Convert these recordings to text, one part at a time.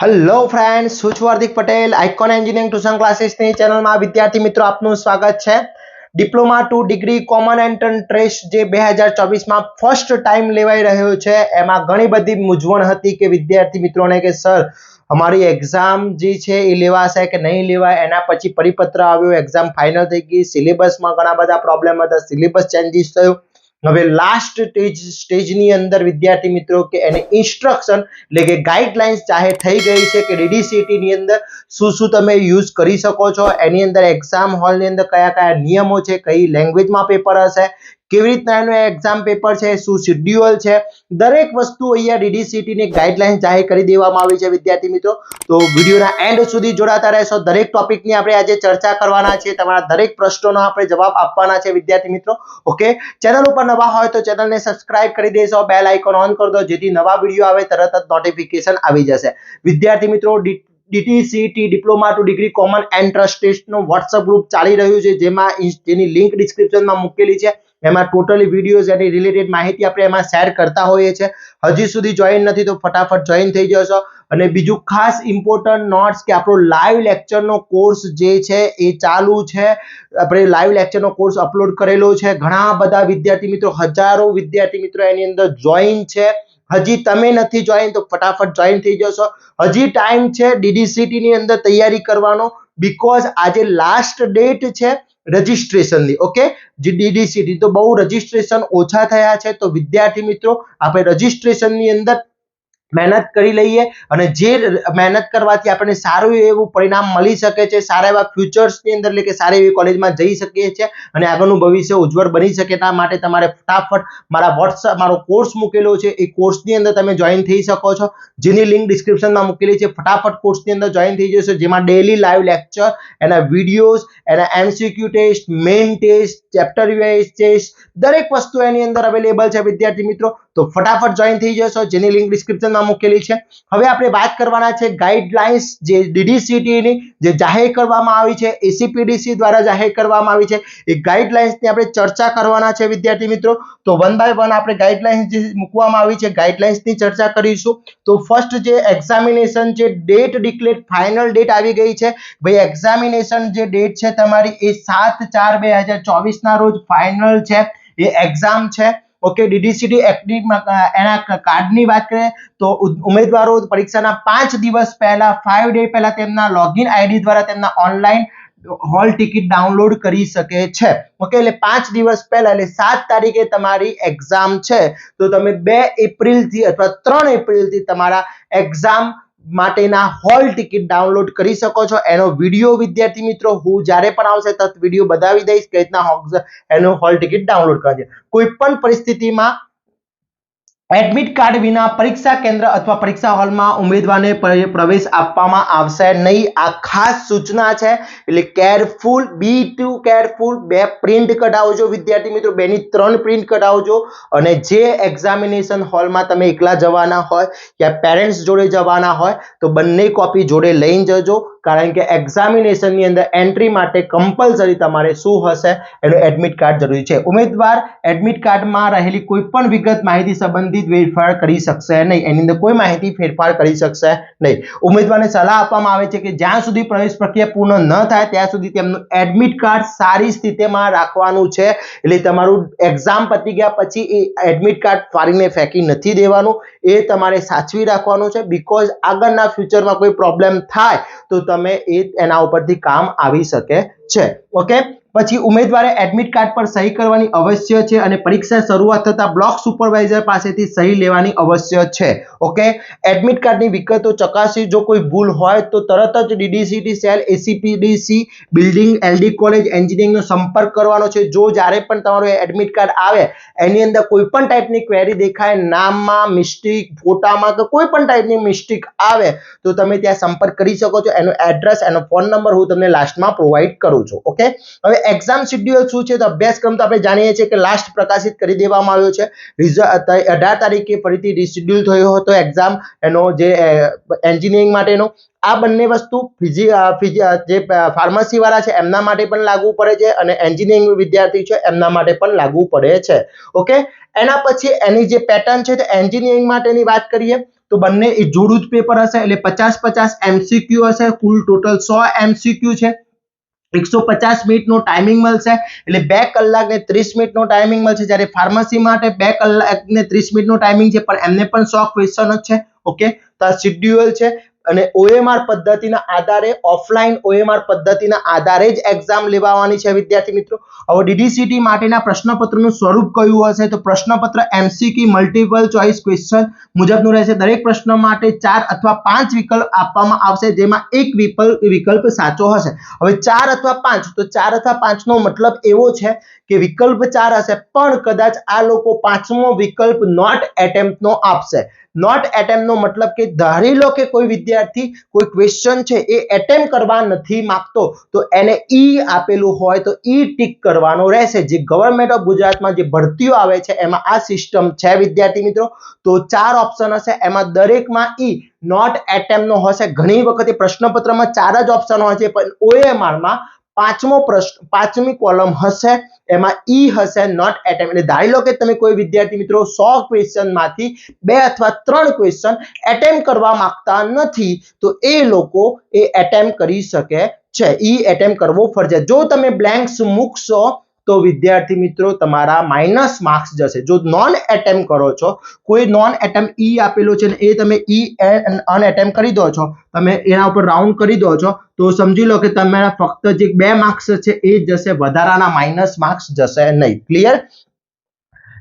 Hello friends, હું છું Hardik Patel. Icon engineering tuition ક્લાસીસની ચેનલમાં વિદ્યાર્થી મિત્રો આપનું સ્વાગત છે. Diploma to degree common entrance test જે 2024માં ફર્સ્ટ ટાઈમ લેવાઈ રહ્યો છે, એમાં ઘણી બધી મૂંઝવણ હતી કે વિદ્યાર્થી મિત્રોને કે સર અમારી એક્ઝામ જે છે એ લેવાશે કે નહીં લેવાય. એના પછી પરિપત્ર આવ્યો, એક્ઝામ ફાઇનલ થઈ ગઈ. સિલેબસમાં ઘણા બધા પ્રોબ્લેમ હતા, સિલેબસ ચેન્જીસ થયો. હવે લાસ્ટ સ્ટેજની અંદર વિદ્યાર્થી મિત્રો કે એની ઇન્સ્ટ્રક્શન એટલે કે ગાઈડલાઇન્સ જાહેર થઈ ગઈ છે કે DDCT ની અંદર શું તમે યુઝ કરી શકો છો, એની અંદર એક્ઝામ હોલની અંદર કયા કયા નિયમો છે, કઈ લેંગ્વેજમાં પેપર હશે, કેવી રીતના એનું એક્ઝામ પેપર છે, શું શેડ્યુલ છે, દરેક વસ્તુ અહીંયા DDCT ની ગાઈડલાઇન્સ જાહેર કરી દેવામાં આવી છે વિદ્યાર્થી મિત્રો. તો વિડીયોના એન્ડ સુધી જોડાતા રહેશો. દરેક ટોપિકની આપણે આજે ચર્ચા કરવાના છે, તમારા દરેક પ્રશ્નોનો આપણે જવાબ આપવાના છે વિદ્યાર્થી મિત્રો. ઓકે, ચેનલ ઉપર નવા હોય તો ચેનલને સબસ્ક્રાઇબ કરી દેશો, બેલ આઇકોન ઓન કરી દો જેથી નવા વિડીયો આવે તરત જ નોટિફિકેશન આવી જશે. વિદ્યાર્થી મિત્રો, DTCT diploma to degree common entrance ટેસ્ટનો WhatsApp ગ્રુપ ચાલી રહ્યું છે, જેની લિંક ડિસ્ક્રિપ્શનમાં મૂકેલી છે. એમાં ટોટલી વિડીયોઝ એની રિલેટેડ માહિતી આપણે એમાં શેર કરતા હોઈએ છીએ. હજી સુધી જોઈન નથી તો ફટાફટ જોઈન થઈ જશો. અને બીજું ખાસ ઇમ્પોર્ટન્ટ નોટ્સ કે આપણો લાઈવ લેક્ચરનો કોર્સ જે છે એ ચાલુ છે. આપણે લાઈવ લેક્ચરનો કોર્સ અપલોડ કરેલો છે. ઘણા બધા વિદ્યાર્થી મિત્રો, હજારો વિદ્યાર્થી મિત્રો એની અંદર જોઈન છે. હજી તમે નથી જોઈન તો ફટાફટ જોઈન થઈ જશો. હજી ટાઈમ છે DDCT ની અંદર તૈયારી કરવાનો, બીકોઝ આજે લાસ્ટ ડેટ છે રજિસ્ટ્રેશનની. ઓકે, જે DDCT તો બહુ રજિસ્ટ્રેશન ઓછા થયા છે, તો વિદ્યાર્થી મિત્રો આપણે રજિસ્ટ્રેશનની અંદર મહેનત કરી લઈએ અને જે મહેનત કરવાથી આપણને સારું એવું પરિણામ મળી શકે છે, સારા એવા ફ્યુચર્સની અંદર એટલે કે સારી એવી કોલેજમાં જઈ શકીએ છીએ અને આગળનું ભવિષ્ય ઉજ્જવળ બની શકે. એટલા માટે તમારે ફટાફટ મારો કોર્સ મૂકેલો છે, એ કોર્સની અંદર તમે જોઈન થઈ શકો છો, જેની લિંક ડિસ્ક્રિપ્શનમાં મૂકેલી છે. ફટાફટ કોર્સની અંદર જોઈન થઈ જશો, જેમાં ડેઈલી લાઈવ લેક્ચર, એના વિડીયોઝ, એના MCQ test, main test, chapter wise test, દરેક વસ્તુ એની અંદર અવેલેબલ છે વિદ્યાર્થી મિત્રો. તો ફટાફટ જોઈન થઈ જશો, જેની લિંક ડિસ્ક્રિપ્શનમાં મૂકેલી છે. હવે આપણે વાત કરવાના છે ગાઈડલાઇન્સ જે DDCT ની જે જાહેર કરવામાં આવી છે, ACPDC દ્વારા જાહેર કરવામાં આવી છે, એ ગાઈડલાઇન્સની આપણે ચર્ચા કરવાના છે વિદ્યાર્થી મિત્રો. તો વન બાય વન આપણે ગાઈડલાઇન્સ જે મૂકવામાં આવી છે ગાઈડલાઇન્સની ચર્ચા કરીશું. તો ફર્સ્ટ જે એક્ઝામિનેશન જે ડેટ ડિક્લેર ફાઇનલ ડેટ આવી ગઈ છે ભાઈ. એક્ઝામિનેશન જે ડેટ છે તમારી એ 7/4/2024 ના રોજ ફાઇનલ છે, એ એક્ઝામ છે. ઓકે, DDCT એના કાર્ડની વાત કરીએ તો ઉમેદવારો પરીક્ષાના 5 દિવસ પહેલા 5 ડે પહેલા તેમના લોગિન આઈડી દ્વારા તેમના ઓનલાઈન હોલ ટિકિટ ડાઉનલોડ કરી શકે છે. ઓકે, એટલે 5 દિવસ પહેલા એટલે 7 તારીખે તમારી એક્ઝામ છે, તો તમે 2 એપ્રિલથી અથવા 3 એપ્રિલથી તમારા એક્ઝામ માટેના હોલ ટિકિટ ડાઉનલોડ કરી શકો છો. એનો વિડીયો વિદ્યાર્થી મિત્રો હું જ્યારે પણ આવશે તો વિડીયો બતાવી દઈશ કે રીતના એનો હોલ ટિકિટ ડાઉનલોડ કરજે. કોઈ પણ પરિસ્થિતિમાં એડમિટ કાર્ડ વિના પરીક્ષા કેન્દ્ર અથવા પરીક્ષા હોલમાં ઉમેદવારને પ્રવેશ આપવામાં આવશે નહીં. આ ખાસ સૂચના છે, એટલે કેરફુલ, બી ટુ કેરફુલ. 2 પ્રિન્ટ કઢાવજો વિદ્યાર્થી મિત્રો, 2 ની 3 પ્રિન્ટ કઢાવજો. અને જે એક્ઝામિનેશન હોલમાં તમે એકલા જવાના હોય યા પેરેન્ટ્સ જોડે જવાના હોય તો બંને કોપી જોડે લઈને જજો, કારણ કે એક્ઝામિનેશનની અંદર એન્ટ્રી માટે કમ્પલસરી તમારે શું હશે, એનું એડમિટ કાર્ડ જરૂરી છે. ઉમેદવાર એડમિટ કાર્ડમાં રહેલી કોઈ પણ વિગત માહિતી સંબંધિત ફેરફાર કરી શકશે નહીં. એની અંદર કોઈ માહિતી ફેરફાર કરી શકશે નહીં. ઉમેદવારને સલાહ આપવામાં આવે છે કે જ્યાં સુધી પ્રવેશ પ્રક્રિયા પૂર્ણ ન થાય ત્યાં સુધી તેમનું એડમિટ કાર્ડ સારી સ્થિતિમાં રાખવાનું છે. એટલે તમારું એક્ઝામ પતી ગયા પછી એ એડમિટ કાર્ડ ફાડીને ફેંકી નથી દેવાનું, એ તમારે સાચવી રાખવાનું છે, બીકોઝ આગળના ફ્યુચરમાં કોઈ પ્રોબ્લેમ થાય તો તમે એના ઉપરથી કામ આવી શકે છે. ઓકે, પછી ઉમેદવારે એડમિટ કાર્ડ પર સહી કરવાની અવશ્ય છે અને પરીક્ષા શરૂઆત થતા બ્લોક સુપરવાઇઝર પાસેથી સહી લેવાની અવશ્ય છે. ઓકે, એડમિટ કાર્ડની વિગતો ચકાસી, જો કોઈ ભૂલ હોય તો તરત જ DDCT cell ACPDC building LD college એન્જિનિયરિંગનો સંપર્ક કરવાનો છે. જો જ્યારે પણ તમારું એડમિટ કાર્ડ આવે એની અંદર કોઈ પણ ટાઈપની ક્વેરી દેખાય, નામમાં મિસ્ટેક, ફોટામાં કે કોઈ પણ ટાઈપની મિસ્ટેક આવે તો તમે ત્યાં સંપર્ક કરી શકો છો. એનો એડ્રેસ, એનો ફોન નંબર હું તમને લાસ્ટમાં પ્રોવાઈડ કરું છું. ઓકે, હવે એક્ઝામ શેડ્યુલ શું છે તો અભ્યાસક્રમ તો આપણે જાણીએ છીએ કે લાસ્ટ પ્રકાશિત કરી દેવામાં આવ્યો છે. 18 તારીખે ફરીથી રીશેડ્યુલ થયો હતો એક્ઝામ એનો જે એન્જિનિયરિંગ માટેનો. આ બંને વસ્તુ જે ફાર્મસી વાળા છે એમના માટે પણ લાગુ પડે છે અને એન્જિનિયરિંગ વિદ્યાર્થી છે એમના માટે પણ લાગુ પડે છે. ઓકે, એના પછી એની જે પેટર્ન છે તો એન્જિનિયરિંગ માટેની વાત કરીએ તો બંને એ જોડું જ પેપર હશે એટલે 50-50 MCQ હશે, કુલ ટોટલ 100 MCQ છે, 150 મિનિટનો ટાઈમિંગ મળશે એટલે 2 કલાક ને 30 મિનિટનો ટાઈમિંગ મળશે, જ્યારે ફાર્મસી માટે 2 કલાક ને 30 મિનિટનો ટાઈમિંગ છે પણ એમને પણ 100 ક્વેશ્ચન જ છે. ઓકે, તો આ શેડ્યુલ છે અને OMR પદ્ધતિના આધારે, ઓફલાઈન OMR પદ્ધતિના આધારે જ એક્ઝામ લેવાની છે વિદ્યાર્થી મિત્રો. હવે DDCT માટેના પ્રશ્નપત્રનું સ્વરૂપ કયું હશે? તો પ્રશ્નપત્ર MCQ મલ્ટિપલ ચોઇસ ક્વેશ્ચન મુજબનું રહેશે. દરેક પ્રશ્ન માટે 4 અથવા 5 વિકલ્પ આપવામાં આવશે, જેમાં એક વિકલ્પ સાચો હશે. હવે 4 અથવા 5, તો 4 અથવા 5 નો મતલબ એવો છે કે વિકલ્પ 4 હશે પણ કદાચ આ લોકો 5મો વિકલ્પ નોટ એટેમ્પ્ટ નો આપશે. નોટ એટેમ્પ્ટ નો મતલબ કે ધારી લો કે કોઈ વિદ્યાર્થી કોઈ ક્વેશ્ચન છે એ એટેમ્પ્ટ કરવા નથી માંગતો તો એને ઈ આપેલું હોય તો ઈ ટીક કરવાનો રહેશે. જે ગવર્નમેન્ટ ઓફ ગુજરાતમાં જે ભરતીઓ આવે છે એમાં આ સિસ્ટમ છે વિદ્યાર્થી મિત્રો. તો 4 ઓપ્શન હશે, એમાં દરેકમાં ઈ નોટ એટેમ્પ્ટ નો હશે. ઘણી વખતે પ્રશ્નપત્રમાં 4 જ ઓપ્શન હોય છે પણ OMR માં 5મી કોલમ હશે, એમાં ઈ હશે નોટ એટેમ્પ્ટ. એટલે ધારી લો કે તમે કોઈ વિદ્યાર્થી મિત્રો 100 ક્વેશ્ચન માંથી 2 અથવા 3 ક્વેશ્ચન એટેમ્પ્ટ કરવા માંગતા નથી તો એ લોકો એ એટેમ્પ્ટ કરી શકે છે. ઈ એટેમ્પ્ટ કરવો ફરજિયાત. જો તમે બ્લેન્ક્સ મૂકશો તો વિદ્યાર્થી મિત્રો તમારા માઇનસ માર્ક્સ જશે. જો નોન એટેમ્પ્ટ કરો છો, કોઈ નોન એટેમ્પ્ટ ઈ આપેલો છે ને એ તમે ઈ અનએટેમ્પ્ટ કરી દો છો, તમે એના ઉપર રાઉન્ડ કરી દો છો તો સમજી લો કે તમારા ફક્ત જે 2 માર્ક્સ છે એ જ જશે, વધારાના માઇનસ માર્ક્સ જશે નહીં. ક્લિયર?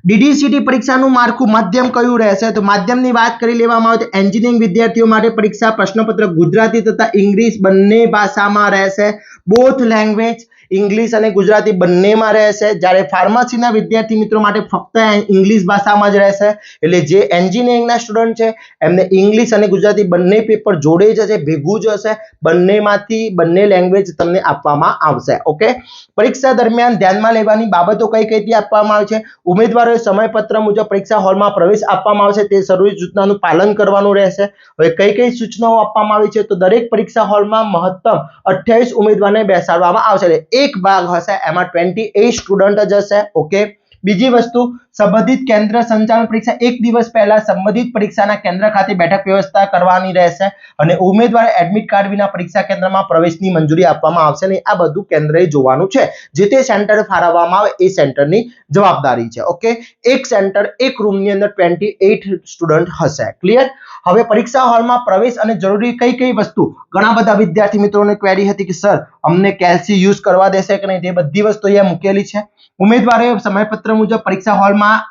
DDCT પરીક્ષાનું માળખું માધ્યમ કયું રહેશે? તો માધ્યમની વાત કરી લેવામાં આવે તો એન્જિનિયરિંગ વિદ્યાર્થીઓ માટે પરીક્ષા પ્રશ્નપત્ર ગુજરાતી તથા ઇંગ્લિશ બંને ભાષામાં રહેશે. બોથ લેંગ્વેજ, ઇંગ્લિશ અને ગુજરાતી બંનેમાં રહેશે. જ્યારે ફાર્મસીના વિદ્યાર્થી મિત્રો માટે ફક્ત ઇંગ્લિશ ભાષામાં જ રહેશે. એટલે જે એન્જિનિયરિંગના સ્ટુડન્ટ છે એમને ઇંગ્લિશ અને ગુજરાતી બંને પેપર જોડે જ હશે, ભેગું જ હશે. બંનેમાંથી બંને લેંગ્વેજ તમને આપવામાં આવશે. ઓકે, પરીક્ષા દરમિયાન ધ્યાનમાં લેવાની બાબતો કઈ કઈથી આપવામાં આવે છે? ઉમેદવારોએ સમયપત્ર મુજબ પરીક્ષા હોલમાં પ્રવેશ આપવામાં આવશે, તે જરૂરી સૂચનાનું પાલન કરવાનું રહેશે. હવે કઈ કઈ સૂચનાઓ આપવામાં આવી છે? તો દરેક પરીક્ષા હોલમાં મહત્તમ 28 ઉમેદવારને બેસાડવામાં આવશે. એટલે એક ભાગ હશે એમાં 28 સ્ટુડન્ટ જ હશે. ઓકે, બીજી વસ્તુ, સંબંધિત કેન્દ્ર સંચાલન પરીક્ષા એક દિવસ પહેલા સંબંધિત પરીક્ષાના કેન્દ્ર ખાતે બેઠક વ્યવસ્થા કરવાની રહેશે અને ઉમેદવારે એડમિટ કાર્ડ વિના પરીક્ષા કેન્દ્રમાં પ્રવેશની મંજૂરી આપવામાં આવશે નહીં. આ બધું કેન્દ્રએ જોવાનું છે. જે તે સેન્ટર ફાળવવામાં આવે એ સેન્ટરની જવાબદારી છે. ઓકે, એક સેન્ટર એક રૂમની અંદર 28 સ્ટુડન્ટ હશે. ક્લિયર? હવે પરીક્ષા હોલમાં પ્રવેશ અને જરૂરી કઈ કઈ વસ્તુ, ઘણા બધા વિદ્યાર્થી મિત્રોને ક્વેરી હતી કે સર અમને કેલ્સી યુઝ કરવા દેશે કે નહીં, તે બધી વસ્તુ અહીંયા મૂકેલી છે. ઉમેદવારોએ સમયપત્ર મુજબ પરીક્ષા હોલમાં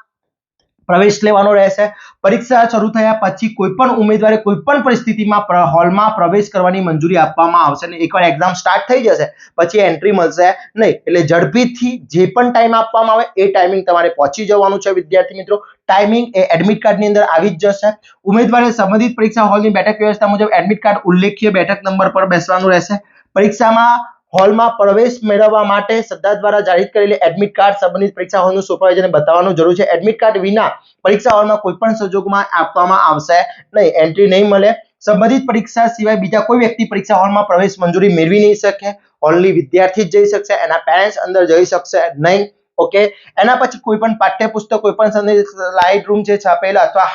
પ્રવેશ લેવાનો રહેશે. પરીક્ષા શરૂ થયા પછી કોઈ પણ ઉમેદવારે કોઈ પણ પરિસ્થિતિમાં હોલમાં પ્રવેશ કરવાની મંજૂરી આપવામાં આવશે નહીં. એકવાર એક્ઝામ સ્ટાર્ટ થઈ જશે પછી એન્ટ્રી મળશે નહીં. એટલે ઝડપીથી જે પણ ટાઈમ આપવામાં આવે એ ટાઈમિંગ તમારે પહોંચી જવાનું છે વિદ્યાર્થી મિત્રો. ટાઈમિંગ એ એડમિટ કાર્ડની અંદર આવી જ જશે. ઉમેદવારે સંબંધિત પરીક્ષા હોલની બેઠક વ્યવસ્થા મુજબ એડમિટ કાર્ડ ઉલ્લેખીય બેઠક નંબર પર બેસવાનું રહેશે. પરીક્ષામાં હોલમાં પ્રવેશ મેળવવા માટે સત્તા દ્વારા જાહેર કરેલી એડમિટ કાર્ડ સંબંધિત પરીક્ષા હોલનું સુપરવાઇઝરને બતાવવાનું જરૂર છે. એડમિટ કાર્ડ વિના પરીક્ષા હોલમાં કોઈ પણ સંજોગોમાં આપવામાં આવશે નહીં, એન્ટ્રી નહીં મળે. સંબંધિત પરીક્ષા સિવાય બીજા કોઈ વ્યક્તિ પરીક્ષા હોલમાં પ્રવેશ મંજૂરી મેળવી નહીં શકે. ઓનલી વિદ્યાર્થી જ જઈ શકશે, એના પેરેન્ટ્સ અંદર જઈ શકશે નહીં. ઓકે, એના પછી કોઈ પણ પાઠ્યપુસ્તક, કોઈ પણ સ્લાઇડ રૂમ છે છાપેલા અથવા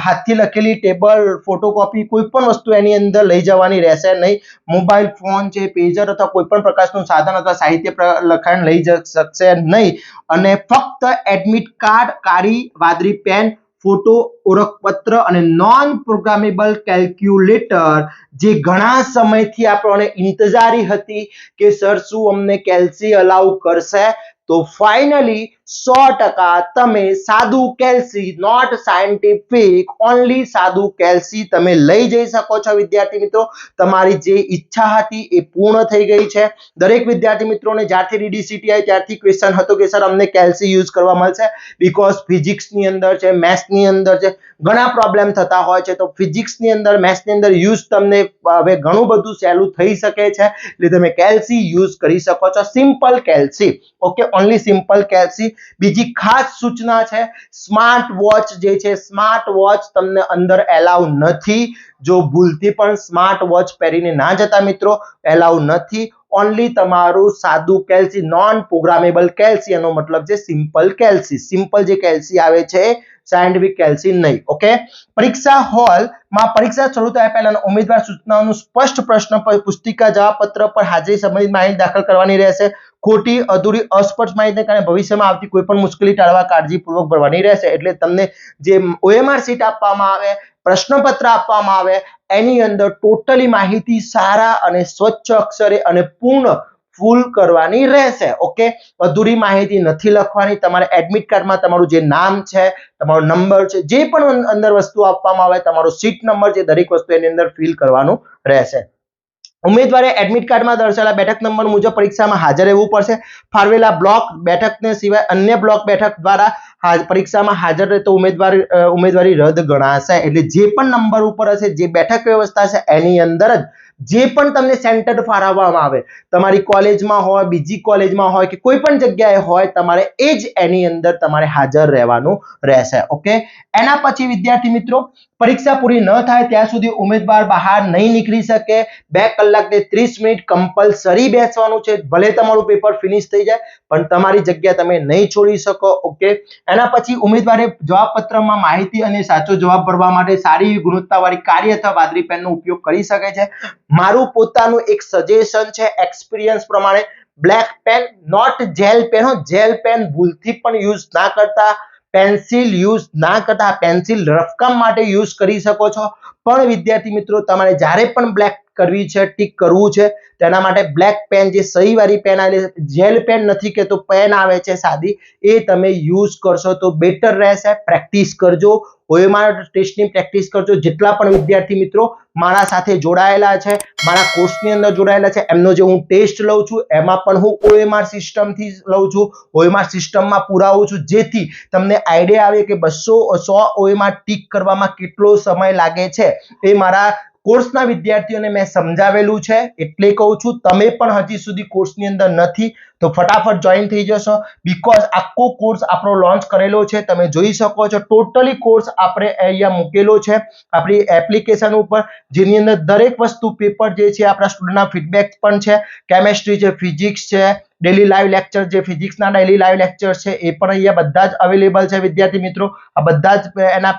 હાથથી લખેલી ટેબલ, ફોટોકોપી, કોઈ પણ વસ્તુ એની અંદર લઈ જવાની રહેશે નહીં. મોબાઈલ ફોન છે, પેજર અથવા કોઈ પણ પ્રકારનું સાધન અથવા સાહિત્ય લખાણ લઈ શકશે નહીં. અને ફક્ત એડમિટ કાર્ડ, કાળી વાદળી પેન, ફોટો, ઓળખપત્ર અને નોન પ્રોગ્રામેબલ કેલ્ક્યુલેટર, જે ઘણા સમયથી આપણને ઇંતજારી હતી કે સર શું અમને કેલ્સી અલાઉ કરશે, તો ફાઇનલી 100% તમે સાદું કેલ્સી, નોટ સાયન્ટિફિક, ઓનલી સાદું કેલ્સી તમે લઈ જઈ શકો છો વિદ્યાર્થી મિત્રો. તમારી જે ઈચ્છા હતી એ પૂર્ણ થઈ ગઈ છે. દરેક વિદ્યાર્થી મિત્રોને જ્યારથી DDCT આવી ત્યારથી ક્વેશ્ચન હતો કે સર અમને કેલ્સી યુઝ કરવા મળશે, બીકોઝ ફિઝિક્સની અંદર છે, મેથ્સની અંદર છે, ઘણા પ્રોબ્લેમ થતા હોય છે. તો ફિઝિક્સની અંદર, મેથ્સની અંદર યુઝ તમને હવે ઘણું બધું સહેલું થઈ શકે છે. એટલે તમે કેલ્સી યુઝ કરી શકો છો, સિમ્પલ કેલ્સી. ઓકે, ઓનલી સિમ્પલ કેલ્સી. બીજી ખાસ સૂચના છે, સ્માર્ટ વોચ જે છે, સ્માર્ટ વોચ તમને અંદર એલાઉ નથી. જો ભૂલથી પણ સ્માર્ટ વોચ પહેરીને ના જતા મિત્રો, એલાઉ નથી. ઓનલી તમારું સાદું કેલ્સી, નોન પ્રોગ્રામેબલ કેલ્સી, એનો મતલબ છે સિમ્પલ કેલ્સી. સિમ્પલ જે કેલ્સી આવે છે સાયન્ટિફિક કેલ્સી નહીં. ઓકે, પરીક્ષા હોલમાં પરીક્ષા શરૂ થયા પહેલા ઉમેદવાર સૂચનાઓનું સ્પષ્ટ પ્રશ્ન પુસ્તિકા જવાબપત્ર પર હાજરી સંબંધિત માહિતી દાખલ કરવાની રહેશે. ખોટી, અધૂરી, અસ્પષ્ટ માહિતીને કારણે ભવિષ્યમાં આવતી કોઈ પણ મુશ્કેલી ટાળવા કાળજીપૂર્વક ભરવાની રહેશે. એટલે તમને જે OMR શીટ આપવામાં આવે, પ્રશ્નપત્ર આપવામાં આવે, એની અંદર ટોટલી માહિતી સારા અને સ્વચ્છ અક્ષરે અને પૂર્ણ ફૂલ કરવાની રહેશે. ઓકે, અધૂરી માહિતી નથી લખવાની. તમારે એડમિટ કાર્ડમાં તમારું જે નામ છે, તમારો નંબર છે, જે પણ અંદર વસ્તુ આપવામાં આવે, તમારો સીટ નંબર છે, દરેક વસ્તુ એની અંદર ફિલ કરવાનું રહેશે. ઉમેદવારે એડમિટ કાર્ડમાં દર્શાવેલા બેઠક નંબર મુજબ પરીક્ષામાં હાજર રહેવું પડશે. ફાળવેલા બ્લોક બેઠકને સિવાય અન્ય બ્લોક બેઠક દ્વારા પરીક્ષામાં હાજર રહે તો ઉમેદવારી રદ ગણાશે. એટલે જે પણ નંબર ઉપર હશે, જે બેઠક વ્યવસ્થા છે, એની અંદર જ જે પણ તમને સેન્ટર ફાળવવામાં આવે, તમારી કોલેજમાં હોય, બીજી કોલેજમાં હોય કે કોઈ પણ જગ્યાએ હોય, તમારે એ જ એની અંદર તમારે હાજર રહેવાનું રહેશે. ઓકે, એના પછી વિદ્યાર્થી મિત્રો પરીક્ષા પૂરી ન થાય ત્યાં સુધી ઉમેદવાર બહાર નહીં નીકળી શકે. 2 કલાક ને 30 મિનિટ કમ્પલસરી બેસવાનું છે. ભલે તમારું પેપર ફિનિશ થઈ જાય પણ તમારી જગ્યા તમે નહીં છોડી શકો. ઓકે, એના પછી ઉમેદવારે જવાબપત્રમાં માહિતી અને સાચો જવાબ ભરવા માટે સારી ગુણવત્તાવાળી કાળી અથવા વાદળી પેનનો ઉપયોગ કરી શકે છે. મારું પોતાનું એક સજેશન છે એક્સપિરિયન્સ પ્રમાણે, black pen, not gel pen. Gel pen ભૂલથી પણ યુઝ ના કરતા, પેન્સિલ યુઝ ના કરતા. પેન્સિલ રફકામ માટે યુઝ કરી શકો છો, પણ વિદ્યાર્થી મિત્રો તમારે જ્યારે પણ બ્લેક કરવી છે, ટીક કરવું છે, તેના માટે બ્લેક પેન, જે સહી વાળી પેન આવે, જેલ પેન નથી કે તો પેન આવે છે સાદી, એ તમે યુઝ કરશો તો બેટર રહેશે. પ્રેક્ટિસ કરજો, OMR ટેસ્ટની પ્રેક્ટિસ કરજો. જેટલા પણ વિદ્યાર્થી મિત્રો મારા સાથે જોડાયેલા છે, મારા કોર્સની અંદર જોડાયેલા છે, એમનો જે હું ટેસ્ટ લઉં છું એમાં પણ હું OMR સિસ્ટમથી લઉં છું, OMR સિસ્ટમમાં પુરાવું છું, જેથી તમને આઈડિયા આવે કે 100 OMR ટીક કરવામાં કેટલો સમય લાગે છે. એ મારા કોર્સના વિદ્યાર્થીઓને મેં સમજાવેલું છે, એટલે કહું છું. તમે પણ હજી સુધી કોર્સની અંદર નથી તો ફટાફટ જોઈન થઈ જશો, બીકોઝ આખો કોર્સ આપણો લોન્ચ કરેલો છે. તમે જોઈ શકો છો ટોટલી કોર્સ આપણે અહીંયા મૂકેલો છે આપણી એપ્લિકેશન ઉપર, જેની અંદર દરેક વસ્તુ પેપર જે છે, આપણા સ્ટુડન્ટના ફીડબેક પણ છે, કેમેસ્ટ્રી છે, ફિઝિક્સ છે, ડેલી લાઈવ લેક્ચર, જે ફિઝિક્સના ડેલી લાઈવ લેક્ચર છે એ પણ અહીંયા બધા જ અવેલેબલ છે વિદ્યાર્થી મિત્રો. આ બધા જ એના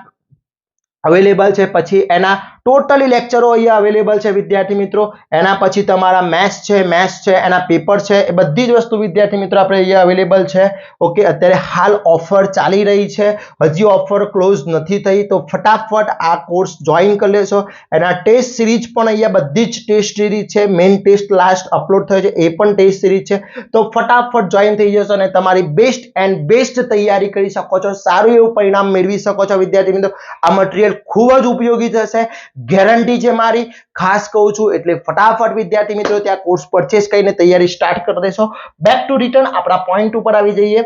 અવેલેબલ છે. પછી એના ટોટલી લેક્ચરો અહીંયા અવેલેબલ છે વિદ્યાર્થી મિત્રો. એના પછી તમારા મેથ્સ છે, એના પેપર છે, એ બધી જ વસ્તુ વિદ્યાર્થી મિત્રો આપણે અહીંયા અવેલેબલ છે. ઓકે, અત્યારે હાલ ઓફર ચાલી રહી છે, હજી ઓફર ક્લોઝ નથી થઈ, તો ફટાફટ આ કોર્સ જોઈન કરી લેશો. એના ટેસ્ટ સિરીઝ પણ અહીંયા બધી જ ટેસ્ટ સિરીઝ છે, મેઇન ટેસ્ટ લાસ્ટ અપલોડ થયો છે, એ પણ ટેસ્ટ સિરીઝ છે. તો ફટાફટ જોઈન થઈ જશો અને તમારી બેસ્ટ એન્ડ બેસ્ટ તૈયારી કરી શકો છો, સારું એવું પરિણામ મેળવી શકો છો વિદ્યાર્થી મિત્રો. આ મટીરિયલ ખૂબ જ ઉપયોગી થશે, ગેરંટી છે મારી, ખાસ કહું છું. એટલે ફટાફટ વિદ્યાર્થી મિત્રો ત્યાં કોર્સ પરચેસ કરીને તૈયારી સ્ટાર્ટ કરી દેશો. બેક ટુ રિટર્ન આપણા પોઈન્ટ ઉપર આવી જઈએ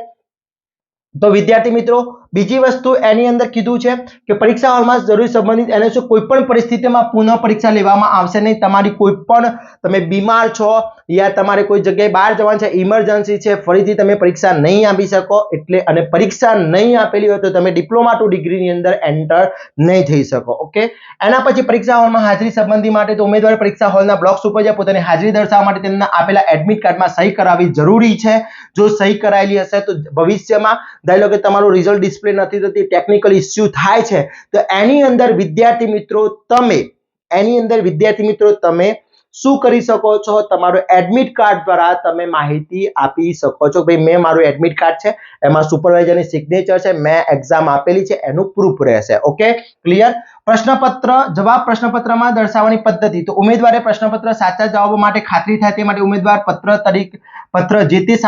તો વિદ્યાર્થી મિત્રો બીજી વસ્તુ એની અંદર કીધું છે કે પરીક્ષા હોલમાં જરૂરી સંબંધિત એને શું કોઈ પણ પરિસ્થિતિમાં પુનઃ પરીક્ષા લેવામાં આવશે નહીં. તમારી કોઈ પણ, તમે બીમાર છો યા તમારે કોઈ જગ્યાએ બહાર જવાનું છે, ઇમરજન્સી છે, ફરીથી તમે પરીક્ષા નહીં આપી શકો. એટલે અને પરીક્ષા નહીં આપેલી હોય તો તમે ડિપ્લોમા ટુ ડિગ્રીની અંદર એન્ટર નહીં થઈ શકો. ઓકે, એના પછી પરીક્ષા હોલમાં હાજરી સંબંધી માટે તો ઉમેદવારે પરીક્ષા હોલના બ્લોક્સ ઉપર જ્યાં પોતાની હાજરી દર્શાવવા માટે તેમના આપેલા એડમિટ કાર્ડમાં સહી કરાવવી જરૂરી છે. જો સહી કરાયેલી હશે તો ભવિષ્યમાં ધારો કે તમારું રિઝલ્ટ ડિસ્પ્લે નથી થતી, ટેકનિકલ ઇસ્યુ થાય છે, તો એની અંદર વિદ્યાર્થી મિત્રો તમે શું કરી શકો છો, તમારું એડમિટ કાર્ડ દ્વારા તમે માહિતી આપી શકો છો. ભાઈ મેં મારું એડમિટ કાર્ડ છે, એમાં સુપરવાઇઝરની સિગ્નેચર છે, મેં એક્ઝામ આપેલી છે, એનું પ્રૂફ રહેશે. Okay, clear. પ્રશ્નપત્રમાં દર્શાવવાની પદ્ધતિ તો ઉમેદવારે પ્રશ્નપત્ર સાચા જવાબો માટે ખાતરી થાય તે માટે ઉમેદવાર પત્ર જે તે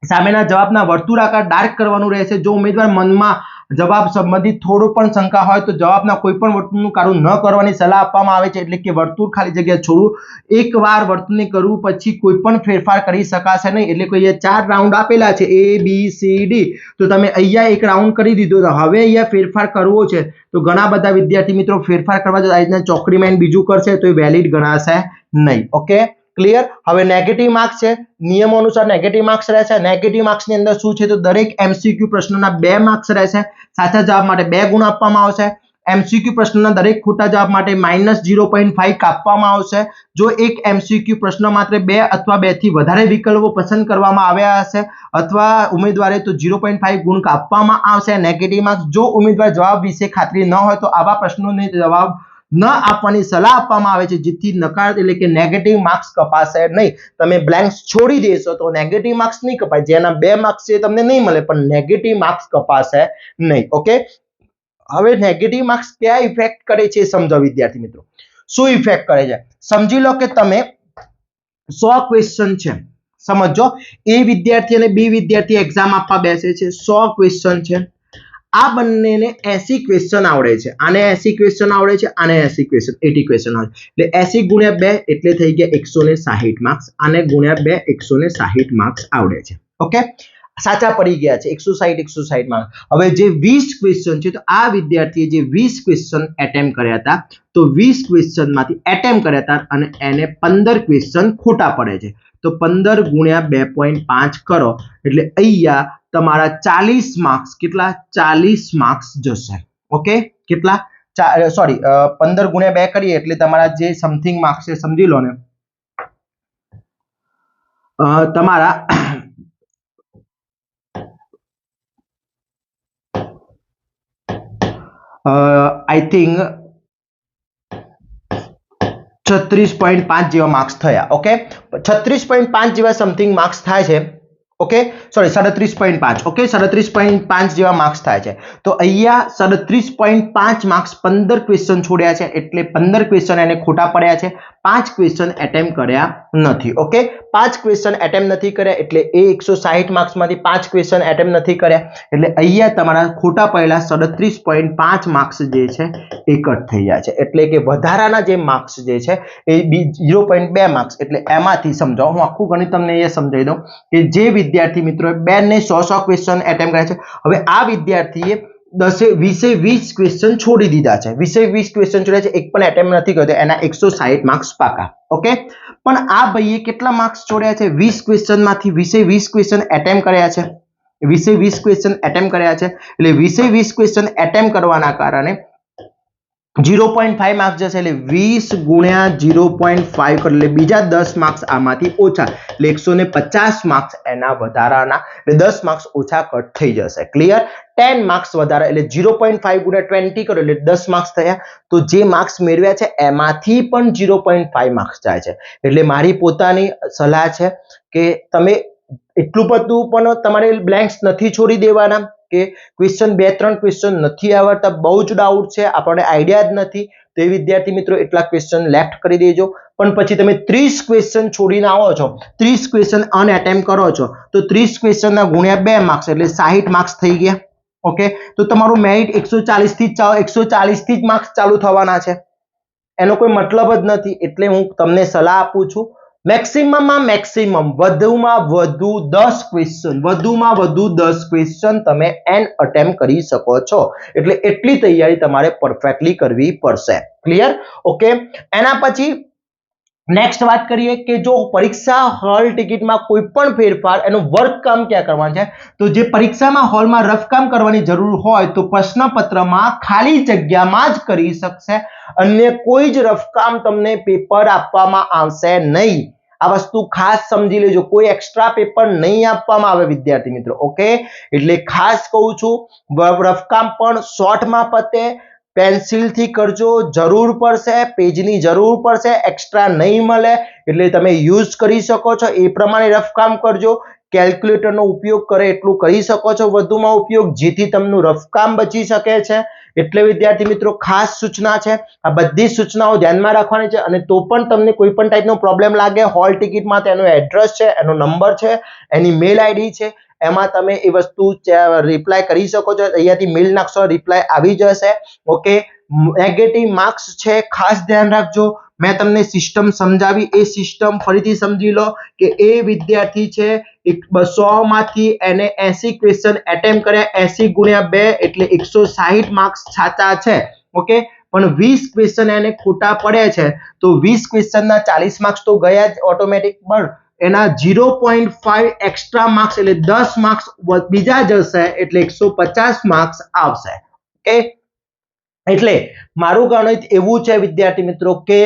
સામેના જવાબના વર્તુળાકાર ડાર્ક કરવાનું રહેશે. જો ઉમેદવાર મનમાં જવાબ સંબંધિત થોડો પણ શંકા હોય તો જવાબના કોઈ પણ વર્તુળનું કાળું ન કરવાની સલાહ આપવામાં આવે છે. એટલે કે વર્તુળ ખાલી જગ્યા છોડવું, એકવાર વર્તુળને કરવું પછી કોઈ પણ ફેરફાર કરી શકાશે નહીં. એટલે કે અહીંયા 4 રાઉન્ડ આપેલા છે ABCD, તો તમે અહીંયા એક રાઉન્ડ કરી દીધો, તો હવે અહીંયા ફેરફાર કરવો છે તો ઘણા બધા વિદ્યાર્થી મિત્રો ફેરફાર કરવા જો આ રીતના ચોકડીમાં બીજું કરશે તો એ વેલિડ ગણાશે નહીં. Okay, clear. હવે નેગેટિવ માર્ક્સ છે, નિયમો અનુસાર નેગેટિવ માર્ક્સ રહેશે. નેગેટિવ માર્ક્સ ની અંદર શું છે તો દરેક MCQ પ્રશ્નોના 2 માર્ક્સ રહેશે. સાચા જવાબ માટે 2 ગુણ આપવામાં આવશે. MCQ પ્રશ્નના દરેક ખોટા જવાબ માટે -0.5 કાપવામાં આવશે. જો એક MCQ પ્રશ્ન માત્ર 2 અથવા 2 થી વધારે વિકલ્પો પસંદ કરવામાં આવ્યા હશે અથવા ઉમેદવારે તો 0.5 ગુણ કાપવામાં આવશે. નેગેટિવ માર્ક્સ જો ઉમેદવાર જવાબ વિશે ખાતરી ન હોય તો આવા પ્રશ્નોને જવાબ ન આપવાની સલાહ આપવામાં આવે છે, જેથી નકાર એટલે કે નેગેટિવ માર્ક્સ કપાશે નહીં. તમે બ્લેન્ક્સ છોડી દેશો તો નેગેટિવ માર્ક્સ નહીં કપાય. જેના 2 માર્ક્સ છે તમને નહીં મળે, પણ નેગેટિવ માર્ક્સ કપાશે નહીં. ઓકે, હવે નેગેટિવ માર્ક્સ ક્યાં ઇફેક્ટ કરે છે સમજો વિદ્યાર્થી મિત્રો. શું ઇફેક્ટ કરે છે સમજી લો કે તમે 100 ક્વેશ્ચન છે, સમજો એ વિદ્યાર્થી અને બી વિદ્યાર્થી એક્ઝામ આપવા બેસે છે. 100 ક્વેશ્ચન છે, આ બંનેને 80 ક્વેશ્ચન આવડે છે. આને 80 ક્વેશ્ચન આવડે છે, આને 80 ક્વેશ્ચન 80 ક્વેશ્ચન આવડે એટલે 80 ગુણ્યા 2 એટલે થઈ ગયા 160 માર્ક્સ. આને ગુણ્યા 2 160 માર્ક્સ આવડે છે. ઓકે, સાચા પડી ગયા છે 160 માર્ક્સ. હવે જે 20 ક્વેશ્ચન છે તો આ વિદ્યાર્થીએ જે 20 ક્વેશ્ચન એટેમ્પ કર્યા હતા તો 20 ક્વેશ્ચન માંથી એટેમ્પ કર્યા હતા અને એને 15 ક્વેશ્ચન ખોટા પડે છે. તો 15 ગુણ્યા 2.5 કરો એટલે અહીંયા તમારા 40 માર્ક્સ કેટલા 40 માર્ક્સ જશે. ઓકે, કેટલા સોરી 15 ગુણ્યા 2 કરીએ એટલે તમારા જે સમથિંગ માર્ક્સ છે સમજી લો ને તમારા આઈ થિંક 36.5 જેવા માર્ક્સ થયા. ઓકે, 36.5 જેવા સમથિંગ માર્ક્સ થાય છે. Okay, sorry 37.5. ઓકે, 37.5 જેવા માર્ક્સ થાય છે. તો અહીંયા 37.5 માર્ક્સ 15 ક્વેશ્ચન છોડ્યા છે એટલે 15 ક્વેશ્ચન એને ખોટા પડ્યા છે. 5 ક્વેશ્ચન એટેમ્પ કર્યા નથી. ઓકે, 5 ક્વેશ્ચન એટેમ્પ નથી કર્યા એટલે એ 160 માર્ક્સ માંથી 5 ક્વેશ્ચન એટેમ્પ નથી કર્યા એટલે અહીંયા તમારા ખોટા પડેલા 37.5 માર્ક્સ જે છે એ કટ થઈ જાય છે. એટલે કે વધારાના જે માર્ક્સ જે છે એ 0.2 માર્ક્સ એટલે એમાંથી સમજો હું આખું ગણિત તમને એ સમજાવી દઉં કે જે વિદ્યાર્થી મિત્રો 2 ને 100 ક્વેશ્ચન એટેમ્પ કર્યા છે. હવે આ વિદ્યાર્થીએ 20 ક્વેશ્ચન છોડી દીધા છે. 20 ક્વેશ્ચન છોડ્યા છે, એક પણ એટેમ્પ નથી કર્યો, એના 160 માર્ક્સ પાકા. ઓકે, પણ આ ભાઈએ કેટલા માર્ક્સ છોડ્યા છે 20 ક્વેશ્ચન માંથી 20 ક્વેશ્ચન એટેમ્પ કર્યા છે. 20 ક્વેશ્ચન એટેમ્પ કર્યા છે એટલે 20 ક્વેશ્ચન એટેમ્પ કરવાના કારણે 0.5 માર્ક્સ જશે એટલે 20 ગુણ્યા 0.5 એટલે બીજા 10 માર્ક્સ આમાંથી ઓછા એટલે 150 માર્ક્સ એના વધારાના એટલે 10 માર્ક્સ ઓછા કટ થઈ જશે. ક્લિયર? 10 માર્ક્સ વધારે એટલે 0.5 ગુણ્યા 20 કરો એટલે 10 માર્ક્સ થયા. તો જે માર્ક્સ મેળવ્યા છે એમાંથી પણ 0.5 માર્ક્સ જાય છે. એટલે મારી પોતાની સલાહ છે કે તમે એટલું બધું પણ તમારે બ્લેન્ક્સ નથી છોડી દેવાના કે ક્વેશ્ચન 2-3 ક્વેશ્ચન નથી આવડતા, બહુ જ ડાઉટ છે, આપણને આઈડિયા જ નથી, તો એ વિદ્યાર્થી મિત્રો એટલા ક્વેશ્ચન લેફ્ટ કરી દેજો. પણ પછી તમે 30 ક્વેશ્ચન છોડીને આવો છો, 30 ક્વેશ્ચન અનએટેમ્પ કરો છો તો 30 ક્વેશ્ચનના ગુણ્યા 2 માર્ક્સ એટલે 60 માર્ક્સ થઈ ગયા. ઓકે, તો તમારું મેરિટ 140 થી જ 140 થી જ માર્ક્સ ચાલુ થવાના છે, એનો કોઈ મતલબ જ નથી. એટલે હું તમને સલાહ આપું છું મેક્સિમમ વધુમાં વધુ 10 ક્વેશ્ચન તમે એન અટેમ્પ કરી શકો છો. એટલે એટલી તૈયારી તમારે પરફેક્ટલી કરવી પડશે. ક્લિયર? ઓકે, એના પછી નેક્સ્ટ વાત કરીએ કે જો પરીક્ષા હોલ ટિકિટમાં કોઈ પણ ફેરફાર એનું વર્ક કામ ક્યાં કરવાનું છે તો જે પરીક્ષામાં હોલમાં રફ કામ કરવાની જરૂર હોય તો પ્રશ્નપત્રમાં ખાલી જગ્યામાં જ કરી શકશે. અન્ય કોઈ જ રફ કામ તમને પેપર આપવામાં આવશે નહીં. આ વસ્તુ ખાસ સમજી લેજો, કોઈ એક્સ્ટ્રા પેપર નહીં આપવામાં આવે વિદ્યાર્થી મિત્રો. ઓકે, એટલે ખાસ કહું છું રફ કામ પણ શોર્ટમાં પતે, પેન્સિલથી કરજો, જરૂર પડશે પેજની જરૂર પડશે, એક્સ્ટ્રા નહીં મળે એટલે તમે યુઝ કરી શકો છો એ પ્રમાણે રફ કામ કરજો. કેલ્ક્યુલેટરનો ઉપયોગ કરે એટલું કરી શકો છો વધુમાં ઉપયોગ, જેથી તમને રફ કામ બચી શકે છે. એટલે વિદ્યાર્થી મિત્રો ખાસ સૂચના છે, આ બધી સૂચનાઓ ધ્યાનમાં રાખવાની છે. અને તો પણ તમને કોઈ પણ ટાઈપનો પ્રોબ્લેમ લાગે હોલ ટિકિટમાં તો એનો એડ્રેસ છે, એનો નંબર છે, એની મેલ આઈડી છે, એમાં તમે એ વસ્તુ રિપ્લાય કરી શકો છો. અહીંયાથી મેલ નાખશો રીપ્લાય આવી જશે. ઓકે, નેગેટિવ માર્ક્સ છે ખાસ ધ્યાન રાખજો. મેં તમને સિસ્ટમ સમજાવી, એ સિસ્ટમ ફરીથી સમજી લો કે એ વિદ્યાર્થી છે 200 માંથી એને 80 ક્વેશ્ચન એટેમ્પ કર્યા, 80 ગુણ્યા 2 એટલે 160 માર્ક્સ સાચા છે. ઓકે, પણ 20 ક્વેશ્ચન એને ખોટા પડે છે તો 20 ક્વેશ્ચનના 40 માર્ક્સ તો ગયા જ ઓટોમેટિક, પણ એના 0.5 એક્સ્ટ્રા માર્ક્સ એટલે 10 માર્ક્સ બીજા જશે એટલે 150 માર્ક્સ આવશે. ઓકે, એટલે મારું ગણિત એવું છે વિદ્યાર્થી મિત્રો કે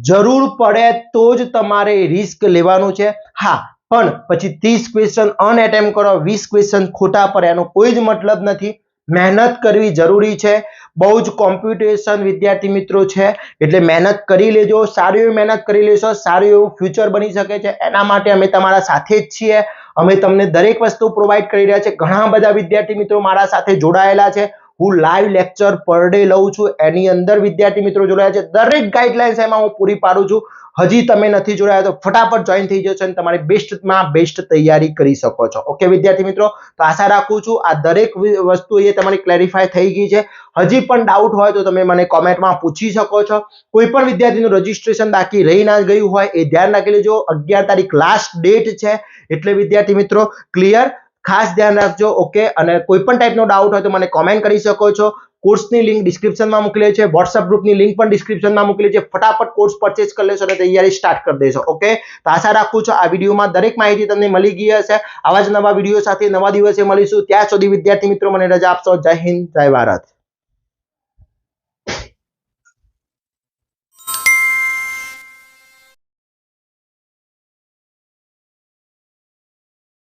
જરૂર પડે તો જ તમારે રિસ્ક લેવાનું છે. હા, પણ પછી 30 ક્વેશ્ચન અનએટેમ્પ કરો, 20 ક્વેશ્ચન ખોટા પડે એનો કોઈ જ મતલબ નથી. મહેનત કરવી જરૂરી છે. બહુ જ કોમ્પિટિશન વિદ્યાર્થી મિત્રો છે, એટલે મહેનત કરી લેજો. સારી એવી મહેનત કરી લેશો, સારું એવું ફ્યુચર બની શકે છે. એના માટે અમે તમારા સાથે જ છીએ. અમે તમને દરેક વસ્તુ પ્રોવાઈડ કરી રહ્યા છે. ઘણા બધા વિદ્યાર્થી મિત્રો મારા સાથે જોડાયેલા છે. હું લાઈવ લેક્ચર પર ડે લઉં છું, એની અંદર વિદ્યાર્થી મિત્રો જોડાયા છે. દરેક ગાઈડલાઇન્સ એમાં હું પૂરી પાડું છું. હજી તમે નથી જોડાયા તો ફટાફટ જોઈન થઈ જશો અને તમારી બેસ્ટમાં બેસ્ટ તૈયારી કરી શકો છો. ઓકે વિદ્યાર્થી મિત્રો, તો આશા રાખું છું આ દરેક વસ્તુ એ તમારી ક્લેરિફાય થઈ ગઈ છે. હજી પણ ડાઉટ હોય તો તમે મને કોમેન્ટમાં પૂછી શકો છો. કોઈ પણ વિદ્યાર્થીનું રજીસ્ટ્રેશન બાકી રહી ના ગયું હોય એ ધ્યાન રાખી લેજો. 11 તારીખ લાસ્ટ ડેટ છે, એટલે વિદ્યાર્થી મિત્રો ક્લિયર, ખાસ ધ્યાન રાખજો. ઓકે, અને કોઈ પણ ટાઈપનો ડાઉટ હોય તો મને કોમેન્ટ કરી શકો છો. કોર્સની લિંક ડિસ્ક્રિપ્શનમાં મૂકેલી છે, વોટ્સએપ ગ્રુપની લિંક પણ ડિસ્ક્રિપ્શનમાં મૂકેલી છે. ફટાફટ કોર્સ પરચેસ કરી લેશો અને તૈયારી સ્ટાર્ટ કરી દેશો. ઓકે, તો આશા રાખું છું આ વિડીયોમાં દરેક માહિતી તમને મળી ગઈ હશે. આવા જ નવા વિડીયો સાથે નવા દિવસે મળીશું. ત્યાં સુધી વિદ્યાર્થી મિત્રો મને રજા આપશો. જય હિન્દ, જય ભારત.